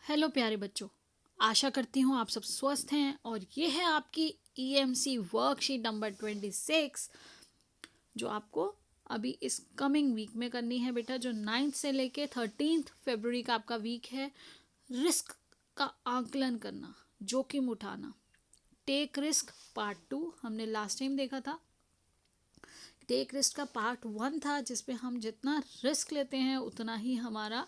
Hello प्यारे बच्चों। आशा करती हूँ आप सब स्वस्थ हैं और ये है आपकी ईएमसी वर्कशीट नंबर 26 जो आपको अभी इस कमिंग वीक में करनी है बेटा। जो 9th से लेके 13th फरवरी का आपका वीक है। रिस्क का आकलन करना, जोखिम उठाना, टेक रिस्क पार्ट 2 हमने लास्ट टाइम देखा था। टेक रिस्क का पार्ट 1 था जिसपे हम जितना रिस्क लेते हैं उतना ही हमारा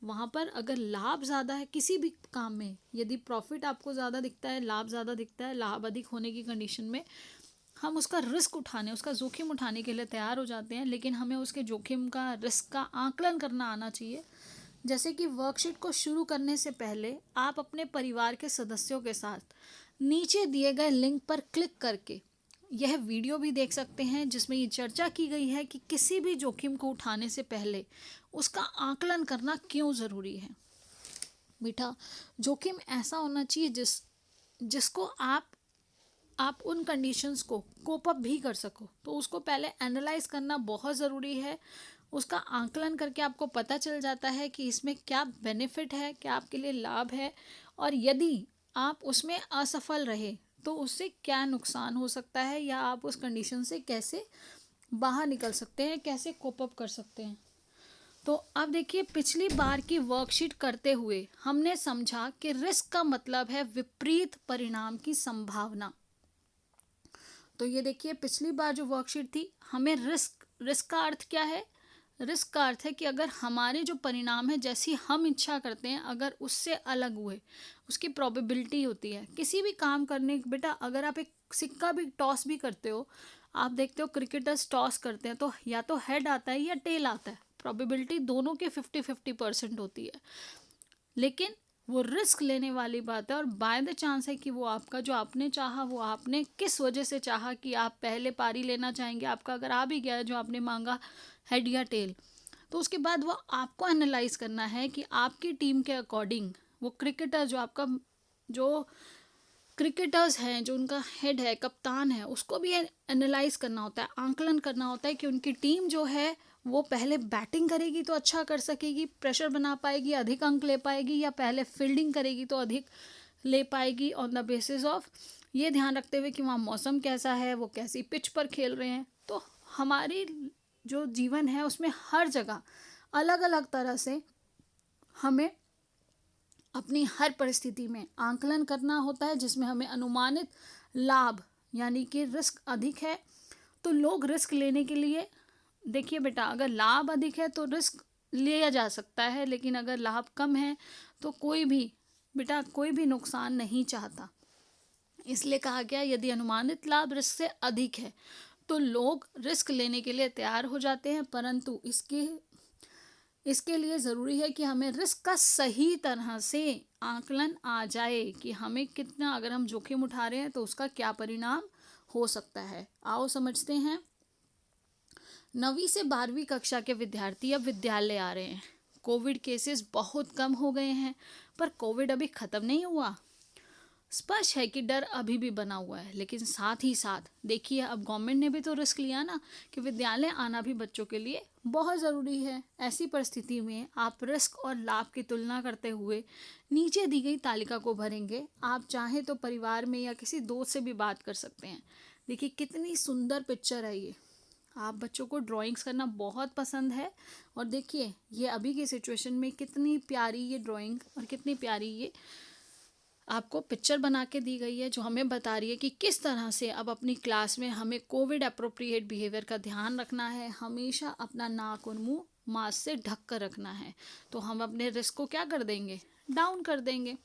वहाँ पर अगर लाभ ज़्यादा है किसी भी काम में, यदि प्रॉफिट आपको ज़्यादा दिखता है, लाभ ज़्यादा दिखता है, लाभ अधिक होने की कंडीशन में हम उसका रिस्क उठाने, उसका जोखिम उठाने के लिए तैयार हो जाते हैं। लेकिन हमें उसके जोखिम का, रिस्क का आकलन करना आना चाहिए। जैसे कि वर्कशीट को शुरू करने से पहले आप अपने परिवार के सदस्यों के साथ नीचे दिए गए लिंक पर क्लिक करके यह वीडियो भी देख सकते हैं जिसमें ये चर्चा की गई है कि किसी भी जोखिम को उठाने से पहले उसका आकलन करना क्यों ज़रूरी है। बेटा, जोखिम ऐसा होना चाहिए जिसको आप उन कंडीशंस को कोप अप भी कर सको। तो उसको पहले एनालाइज करना बहुत ज़रूरी है। उसका आकलन करके आपको पता चल जाता है कि इसमें क्या बेनिफिट है, क्या आपके लिए लाभ है, और यदि आप उसमें असफल रहे तो उससे क्या नुकसान हो सकता है या आप उस कंडीशन से कैसे बाहर निकल सकते हैं, कैसे कोप अप कर सकते हैं। तो अब देखिए, पिछली बार की वर्कशीट करते हुए हमने समझा कि रिस्क का मतलब है विपरीत परिणाम की संभावना। तो ये देखिए, पिछली बार जो वर्कशीट थी, हमें रिस्क का अर्थ क्या है। रिस्क का अर्थ है कि अगर हमारे जो परिणाम है, जैसी हम इच्छा करते हैं, अगर उससे अलग हुए, उसकी प्रोबेबिलिटी होती है किसी भी काम करने। बेटा, अगर आप एक सिक्का भी टॉस भी करते हो, आप देखते हो क्रिकेटर्स टॉस करते हैं तो या तो हेड आता है या टेल आता है। प्रोबेबिलिटी दोनों के 50-50% होती है। लेकिन वो रिस्क लेने वाली बात है और बाय द चांस है कि वो आपका जो आपने चाहा, वो आपने किस वजह से चाहा कि आप पहले पारी लेना चाहेंगे, आपका अगर आ भी गया जो आपने मांगा हेड या टेल, तो उसके बाद वो आपको एनालाइज करना है कि आपकी टीम के अकॉर्डिंग वो क्रिकेटर जो आपका जो क्रिकेटर्स हैं, जो उनका हेड है, कप्तान है, उसको भी एनालाइज करना होता है, आंकलन करना होता है कि उनकी टीम जो है वो पहले बैटिंग करेगी तो अच्छा कर सकेगी, प्रेशर बना पाएगी, अधिक अंक ले पाएगी, या पहले फील्डिंग करेगी तो अधिक ले पाएगी। ऑन द बेसिस ऑफ ये ध्यान रखते हुए कि वहाँ मौसम कैसा है, वो कैसी पिच पर खेल रहे हैं। तो हमारी जो जीवन है उसमें हर जगह अलग अलग तरह से हमें अपनी हर परिस्थिति में आंकलन करना होता है, जिसमें हमें अनुमानित लाभ यानी कि रिस्क अधिक है तो लोग रिस्क लेने के लिए, देखिए बेटा, अगर लाभ अधिक है तो रिस्क लिया जा सकता है, लेकिन अगर लाभ कम है तो कोई भी नुकसान नहीं चाहता। इसलिए कहा गया, यदि अनुमानित लाभ रिस्क से अधिक है तो लोग रिस्क लेने के लिए तैयार हो जाते हैं, परंतु इसके लिए ज़रूरी है कि हमें रिस्क का सही तरह से आकलन आ जाए कि हमें कितना, अगर हम जोखिम उठा रहे हैं तो उसका क्या परिणाम हो सकता है। आओ समझते हैं। 9वीं से 12वीं कक्षा के विद्यार्थी अब विद्यालय आ रहे हैं। कोविड केसेस बहुत कम हो गए हैं, पर कोविड अभी ख़त्म नहीं हुआ। स्पष्ट है कि डर अभी भी बना हुआ है, लेकिन साथ ही साथ देखिए, अब गवर्नमेंट ने भी तो रिस्क लिया ना कि विद्यालय आना भी बच्चों के लिए बहुत ज़रूरी है। ऐसी परिस्थिति में आप रिस्क और लाभ की तुलना करते हुए नीचे दी गई तालिका को भरेंगे। आप चाहें तो परिवार में या किसी दोस्त से भी बात कर सकते हैं। देखिए कितनी सुंदर पिक्चर है ये। आप बच्चों को ड्राइंग्स करना बहुत पसंद है, और देखिए ये अभी की सिचुएशन में कितनी प्यारी ये ड्राइंग और कितनी प्यारी ये आपको पिक्चर बना के दी गई है, जो हमें बता रही है कि किस तरह से अब अपनी क्लास में हमें कोविड अप्रोप्रिएट बिहेवियर का ध्यान रखना है। हमेशा अपना नाक और मुंह मास्क से ढक कर रखना है। तो हम अपने रिस्क को क्या कर देंगे, डाउन कर देंगे,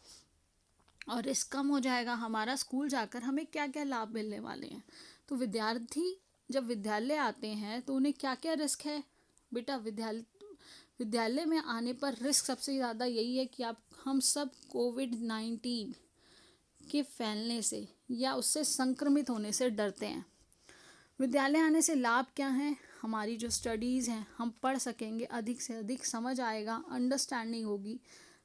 और रिस्क कम हो जाएगा। हमारा स्कूल जाकर हमें क्या क्या लाभ मिलने वाले हैं। तो विद्यार्थी जब विद्यालय आते हैं तो उन्हें क्या क्या रिस्क है। बेटा, विद्यालय में आने पर रिस्क सबसे ज़्यादा यही है कि हम सब कोविड-19 के फैलने से या उससे संक्रमित होने से डरते हैं। विद्यालय आने से लाभ क्या हैं। हमारी जो स्टडीज़ हैं हम पढ़ सकेंगे, अधिक से अधिक समझ आएगा, अंडरस्टैंडिंग होगी।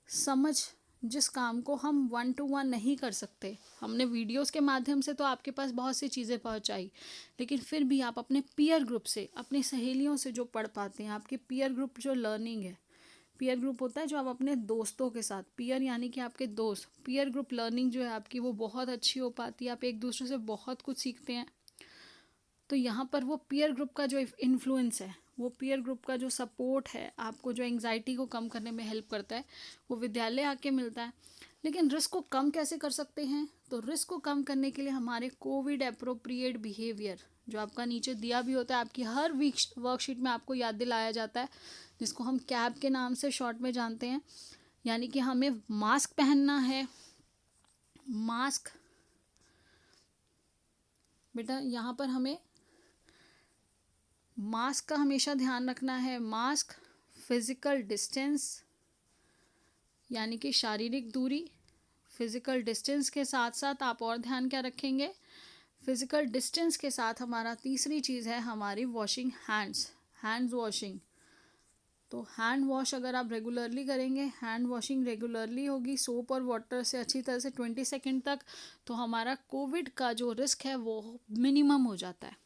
समझ, जिस काम को हम 1-to-1 नहीं कर सकते, हमने वीडियोस के माध्यम से तो आपके पास बहुत सी चीज़ें पहुंचाई, लेकिन फिर भी आप अपने पीयर ग्रुप से, अपनी सहेलियों से जो पढ़ पाते हैं, आपके पीयर ग्रुप जो लर्निंग है, पीयर ग्रुप होता है जो आप अपने दोस्तों के साथ, पीयर यानी कि आपके दोस्त, पीयर ग्रुप लर्निंग जो है आपकी वो बहुत अच्छी हो पाती है, आप एक दूसरे से बहुत कुछ सीखते हैं। तो यहाँ पर वो पीयर ग्रुप का जो इन्फ्लुएंस है, वो पीयर ग्रुप का जो सपोर्ट है, आपको जो एंग्जाइटी को कम करने में हेल्प करता है, वो विद्यालय आके मिलता है। लेकिन रिस्क को कम कैसे कर सकते हैं? तो रिस्क को कम करने के लिए हमारे कोविड अप्रोप्रिएट बिहेवियर, जो आपका नीचे दिया भी होता है, आपकी हर वीक वर्कशीट में आपको याद दिलाया जाता है, जिसको हम कैब के नाम से शॉर्ट में जानते हैं। यानी कि हमें मास्क पहनना है। मास्क बेटा यहाँ पर हमें मास्क का हमेशा ध्यान रखना है। मास्क, फिजिकल डिस्टेंस यानी कि शारीरिक दूरी, फिजिकल डिस्टेंस के साथ साथ आप और ध्यान क्या रखेंगे? फिजिकल डिस्टेंस के साथ हमारा तीसरी चीज़ है हमारी वॉशिंग हैंड्स, हैंड्स वॉशिंग। तो हैंड वॉश अगर आप रेगुलरली करेंगे, हैंड वॉशिंग रेगुलरली होगी सोप और वाटर से अच्छी तरह से 20 सेकेंड तक, तो हमारा कोविड का जो रिस्क है वो मिनिमम हो जाता है।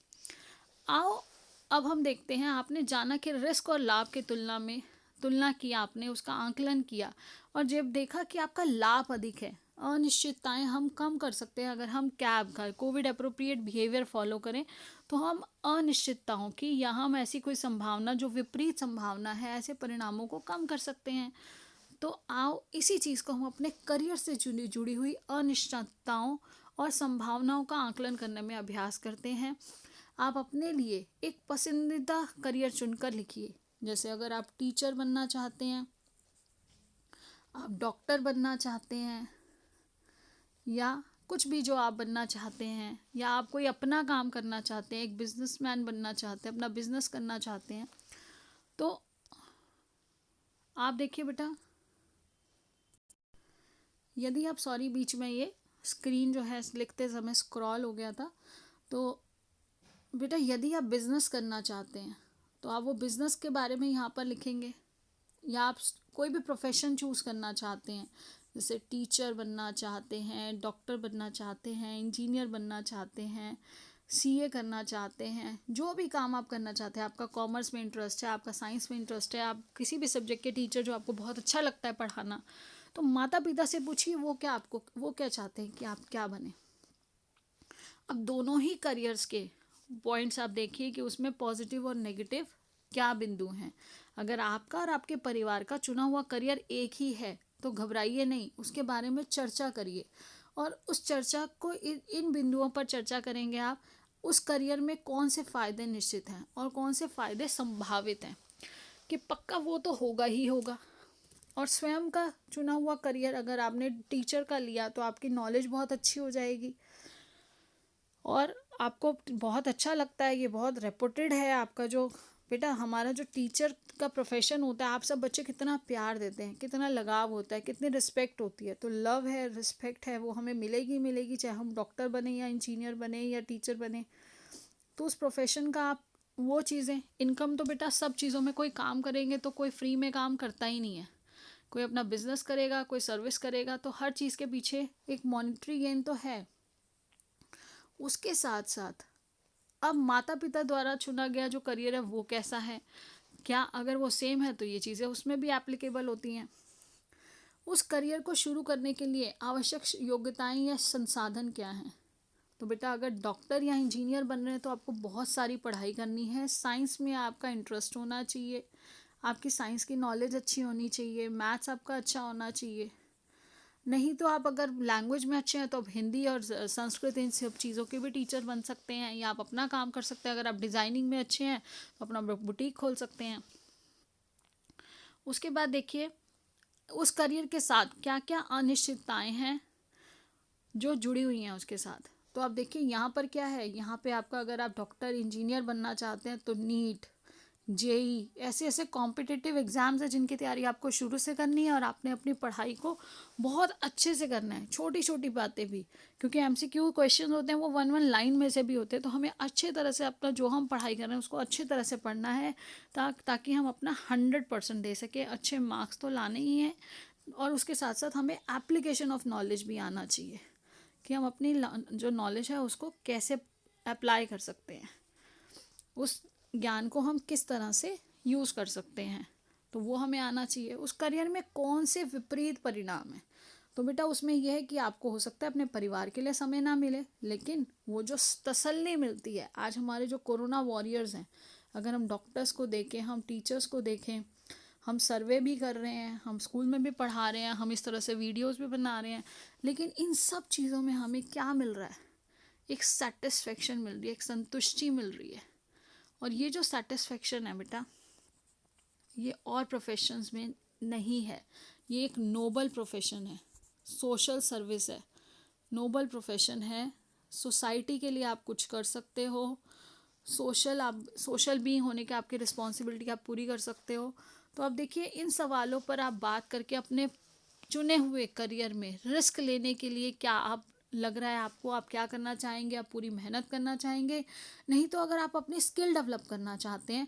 आओ अब हम देखते हैं, आपने जाना कि रिस्क और लाभ की तुलना की, आपने उसका आंकलन किया और जब देखा कि आपका लाभ अधिक है, अनिश्चितताएं हम कम कर सकते हैं। अगर हम कैब का कोविड अप्रोप्रिएट बिहेवियर फॉलो करें तो हम अनिश्चितताओं की या हम ऐसी कोई संभावना जो विपरीत संभावना है ऐसे परिणामों को कम कर सकते हैं। तो आओ इसी चीज़ को हम अपने करियर से जुड़ी हुई अनिश्चितताओं और संभावनाओं का आकलन करने में अभ्यास करते हैं। आप अपने लिए एक पसंदीदा करियर चुनकर लिखिए। जैसे अगर आप टीचर बनना चाहते हैं, आप डॉक्टर बनना चाहते हैं, या कुछ भी जो आप बनना चाहते हैं, या आप कोई अपना काम करना चाहते हैं, एक बिजनेसमैन बनना चाहते हैं, अपना बिजनेस करना चाहते हैं, तो आप देखिए बेटा, यदि आप बीच में ये स्क्रीन जो है लिखते समय स्क्रॉल हो गया था, तो बेटा यदि आप बिजनेस करना चाहते हैं तो आप वो बिजनेस के बारे में यहाँ पर लिखेंगे। या आप कोई भी प्रोफेशन चूज़ करना चाहते हैं, जैसे टीचर बनना चाहते हैं, डॉक्टर बनना चाहते हैं, इंजीनियर बनना चाहते हैं, सीए करना चाहते हैं, जो भी काम आप करना चाहते हैं, आपका कॉमर्स में इंटरेस्ट है, आपका साइंस में इंटरेस्ट है, आप किसी भी सब्जेक्ट के टीचर जो आपको बहुत अच्छा लगता है पढ़ाना, तो माता पिता से पूछिए वो क्या चाहते हैं कि आप क्या बने। अब दोनों ही करियर्स के पॉइंट्स आप देखिए कि उसमें पॉजिटिव और नेगेटिव क्या बिंदु हैं। अगर आपका और आपके परिवार का चुना हुआ करियर एक ही है तो घबराइए नहीं, उसके बारे में चर्चा करिए और उस चर्चा को इन बिंदुओं पर चर्चा करेंगे आप, उस करियर में कौन से फ़ायदे निश्चित हैं और कौन से फ़ायदे संभावित हैं, कि पक्का वो तो होगा ही होगा। और स्वयं का चुना हुआ करियर अगर आपने टीचर का लिया तो आपकी नॉलेज बहुत अच्छी हो जाएगी और आपको बहुत अच्छा लगता है, ये बहुत रेपुटेड है आपका जो बेटा, हमारा जो टीचर का प्रोफेशन होता है, आप सब बच्चे कितना प्यार देते हैं, कितना लगाव होता है, कितनी रिस्पेक्ट होती है। तो लव है, रिस्पेक्ट है, वो हमें मिलेगी चाहे हम डॉक्टर बने या इंजीनियर बने या टीचर बने। तो उस प्रोफेशन का आप वो चीज़ें, इनकम तो बेटा सब चीज़ों में, कोई काम करेंगे तो कोई फ्री में काम करता ही नहीं है, कोई अपना बिजनेस करेगा, कोई सर्विस करेगा, तो हर चीज़ के पीछे एक मॉनेटरी गेन तो है। उसके साथ साथ अब माता पिता द्वारा चुना गया जो करियर है वो कैसा है, क्या अगर वो सेम है तो ये चीज़ें उसमें भी एप्लीकेबल होती हैं। उस करियर को शुरू करने के लिए आवश्यक योग्यताएं या संसाधन क्या हैं? तो बेटा अगर डॉक्टर या इंजीनियर बन रहे हैं तो आपको बहुत सारी पढ़ाई करनी है, साइंस में आपका इंटरेस्ट होना चाहिए, आपकी साइंस की नॉलेज अच्छी होनी चाहिए, मैथ्स आपका अच्छा होना चाहिए। नहीं तो आप अगर लैंग्वेज में अच्छे हैं तो आप हिंदी और संस्कृत इन सब चीज़ों के भी टीचर बन सकते हैं, या आप अपना काम कर सकते हैं। अगर आप डिज़ाइनिंग में अच्छे हैं तो अपना बुटीक खोल सकते हैं। उसके बाद देखिए उस करियर के साथ क्या क्या अनिश्चितताएं हैं जो जुड़ी हुई हैं उसके साथ। तो आप देखिए यहाँ पर क्या है, यहाँ पे आपका अगर आप डॉक्टर इंजीनियर बनना चाहते हैं तो नीट, जेई, ऐसे ऐसे कॉम्पिटिटिव एग्ज़ाम्स हैं जिनकी तैयारी आपको शुरू से करनी है और आपने अपनी पढ़ाई को बहुत अच्छे से करना है, छोटी छोटी बातें भी, क्योंकि एमसीक्यू क्वेश्चन होते हैं वो वन वन लाइन में से भी होते हैं, तो हमें अच्छे तरह से अपना जो हम पढ़ाई कर रहे हैं उसको अच्छी तरह से पढ़ना है ताकि हम अपना 100% दे सकें, अच्छे मार्क्स तो लाने ही हैं। और उसके साथ साथ हमें एप्लीकेशन ऑफ नॉलेज भी आना चाहिए कि हम अपनी जो नॉलेज है उसको कैसे अप्लाई कर सकते हैं, उस ज्ञान को हम किस तरह से यूज़ कर सकते हैं। तो वो हमें आना चाहिए। उस करियर में कौन से विपरीत परिणाम है, तो बेटा उसमें यह है कि आपको हो सकता है अपने परिवार के लिए समय ना मिले, लेकिन वो जो तसल्ली मिलती है, आज हमारे जो कोरोना वॉरियर्स हैं, अगर हम डॉक्टर्स को देखें, हम टीचर्स को देखें, हम सर्वे भी कर रहे हैं, हम स्कूल में भी पढ़ा रहे हैं, हम इस तरह से वीडियोस भी बना रहे हैं, लेकिन इन सब चीज़ों में हमें क्या मिल रहा है? एक सेटिस्फेक्शन मिल रही है, एक संतुष्टि मिल रही है। और ये जो सेटिस्फेक्शन है बेटा, ये और प्रोफेशंस में नहीं है। ये एक नोबल प्रोफेशन है, सोशल सर्विस है, नोबल प्रोफेशन है। सोसाइटी के लिए आप कुछ कर सकते हो, सोशल बीइंग होने के आपकी रिस्पॉन्सिबिलिटी आप पूरी कर सकते हो। तो अब देखिए, इन सवालों पर आप बात करके अपने चुने हुए करियर में रिस्क लेने के लिए क्या आप लग रहा है आपको, आप क्या करना चाहेंगे? आप पूरी मेहनत करना चाहेंगे? नहीं तो अगर आप अपनी स्किल डेवलप करना चाहते हैं,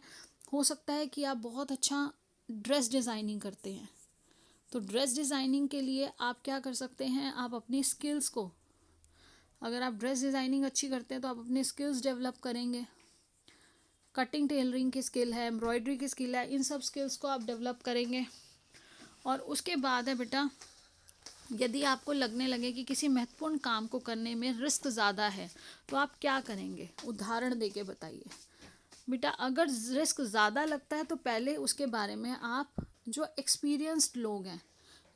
हो सकता है कि आप बहुत अच्छा ड्रेस डिज़ाइनिंग करते हैं, तो ड्रेस डिज़ाइनिंग के लिए आप क्या कर सकते हैं? आप अपनी स्किल्स को, अगर आप ड्रेस डिज़ाइनिंग अच्छी करते हैं तो आप अपनी स्किल्स डेवलप करेंगे। कटिंग टेलरिंग की स्किल है, एम्ब्रॉयडरी की स्किल है, इन सब स्किल्स को आप डेवलप करेंगे। और उसके बाद है बेटा, यदि आपको लगने लगे कि किसी महत्वपूर्ण काम को करने में रिस्क ज़्यादा है, तो आप क्या करेंगे? उदाहरण देके बताइए बेटा। अगर रिस्क ज़्यादा लगता है तो पहले उसके बारे में आप, जो एक्सपीरियंस्ड लोग हैं,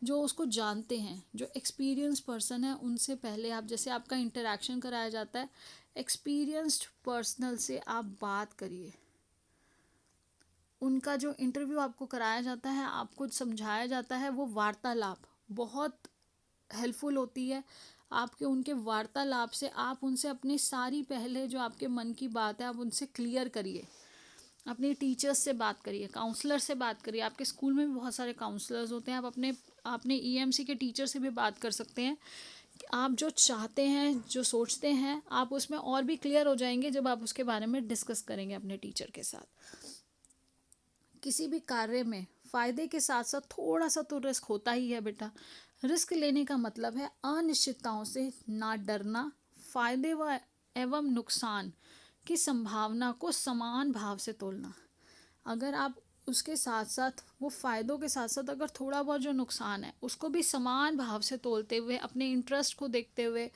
जो उसको जानते हैं, जो एक्सपीरियंस पर्सन है, उनसे पहले आप, जैसे आपका इंटरेक्शन कराया जाता है, एक्सपीरियंस्ड पर्सनल से आप बात करिए। उनका जो इंटरव्यू आपको कराया जाता है, आपको समझाया जाता है, वो वार्तालाप बहुत हेल्पफुल होती है। आपके उनके वार्तालाप से आप उनसे अपनी सारी, पहले जो आपके मन की बात है, आप उनसे क्लियर करिए। अपने टीचर्स से बात करिए, काउंसलर से बात करिए। आपके स्कूल में भी बहुत सारे काउंसलर्स होते हैं, आप अपने ईएमसी के टीचर से भी बात कर सकते हैं। आप जो चाहते हैं, जो सोचते हैं, आप उसमें और भी क्लियर हो जाएंगे जब आप उसके बारे में डिस्कस करेंगे अपने टीचर के साथ। किसी भी कार्य में फ़ायदे के साथ साथ थोड़ा सा तो रिस्क होता ही है बेटा। रिस्क लेने का मतलब है अनिश्चितताओं से ना डरना, फ़ायदे व एवं नुकसान की संभावना को समान भाव से तोलना। अगर आप उसके साथ साथ, वो फ़ायदों के साथ साथ अगर थोड़ा बहुत जो नुकसान है उसको भी समान भाव से तोलते हुए, अपने इंटरेस्ट को देखते हुए,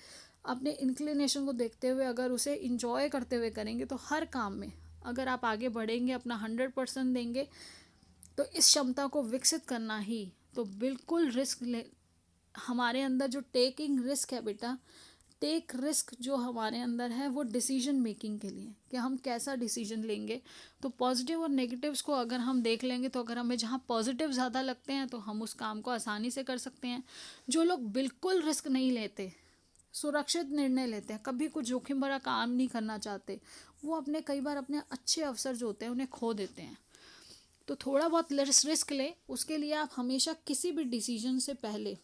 अपने इंक्लिनेशन को देखते हुए, अगर उसे इंजॉय करते हुए करेंगे, तो हर काम में अगर आप आगे बढ़ेंगे, अपना 100% देंगे, तो इस क्षमता को विकसित करना ही, तो बिल्कुल रिस्क ले। हमारे अंदर जो टेकिंग रिस्क है बेटा, टेक रिस्क जो हमारे अंदर है, वो डिसीजन मेकिंग के लिए, कि हम कैसा डिसीजन लेंगे। तो पॉजिटिव और नेगेटिव्स को अगर हम देख लेंगे, तो अगर हमें जहाँ पॉजिटिव ज़्यादा लगते हैं तो हम उस काम को आसानी से कर सकते हैं। जो लोग बिल्कुल रिस्क नहीं लेते, सुरक्षित निर्णय लेते हैं, कभी कुछ जोखिम भरा काम नहीं करना चाहते, वो अपने, कई बार अपने अच्छे अवसर जो होते हैं उन्हें खो देते हैं। तो थोड़ा बहुत रिस्क ले, उसके लिए आप हमेशा किसी भी डिसीजन से पहले,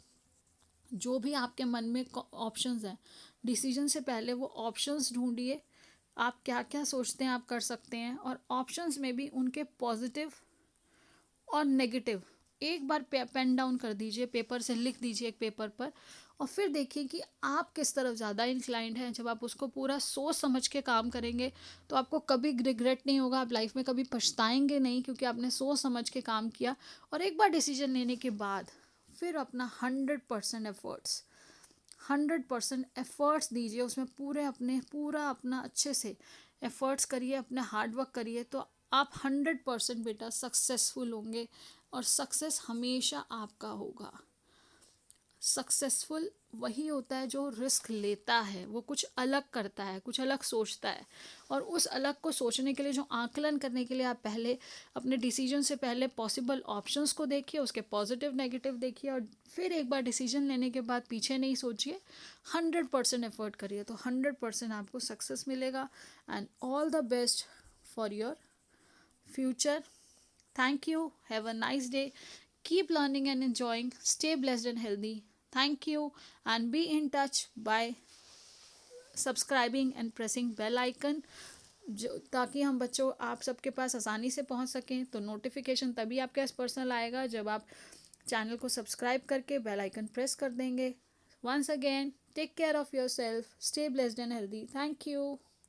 जो भी आपके मन में ऑप्शंस हैं, डिसीजन से पहले वो ऑप्शंस ढूंढिए। आप क्या क्या सोचते हैं आप कर सकते हैं, और ऑप्शंस में भी उनके पॉजिटिव और नेगेटिव एक बार पेन डाउन कर दीजिए, पेपर से लिख दीजिए एक पेपर पर, और फिर देखिए कि आप किस तरफ ज़्यादा इंक्लाइंड हैं। जब आप उसको पूरा सोच समझ के काम करेंगे, तो आपको कभी रिग्रेट नहीं होगा, आप लाइफ में कभी पछताएंगे नहीं, क्योंकि आपने सोच समझ के काम किया। और एक बार डिसीजन लेने के बाद फिर अपना 100% एफर्ट्स दीजिए उसमें, पूरा अपना अच्छे से एफर्ट्स करिए, अपने हार्डवर्क करिए, तो आप 100% बेटा सक्सेसफुल होंगे। और सक्सेस हमेशा आपका होगा। सक्सेसफुल वही होता है जो रिस्क लेता है, वो कुछ अलग करता है, कुछ अलग सोचता है। और उस अलग को सोचने के लिए, जो आकलन करने के लिए, आप पहले अपने डिसीजन से पहले पॉसिबल ऑप्शंस को देखिए, उसके पॉजिटिव नेगेटिव देखिए, और फिर एक बार डिसीजन लेने के बाद पीछे नहीं सोचिए, 100% एफर्ट करिए, तो 100% आपको सक्सेस मिलेगा। And all the best for your future. Thank you. Have a nice day. Keep learning and enjoying. Stay blessed and healthy. Thank you, and be in touch by subscribing and pressing bell icon, जो ताकि हम बच्चों आप सबके पास आसानी से पहुंच सकें। तो नोटिफिकेशन तभी आपके पास पर्सनल आएगा जब आप चैनल को सब्सक्राइब करके बेल आइकन प्रेस कर देंगे। Once again, take care of yourself, stay blessed and healthy. Thank you.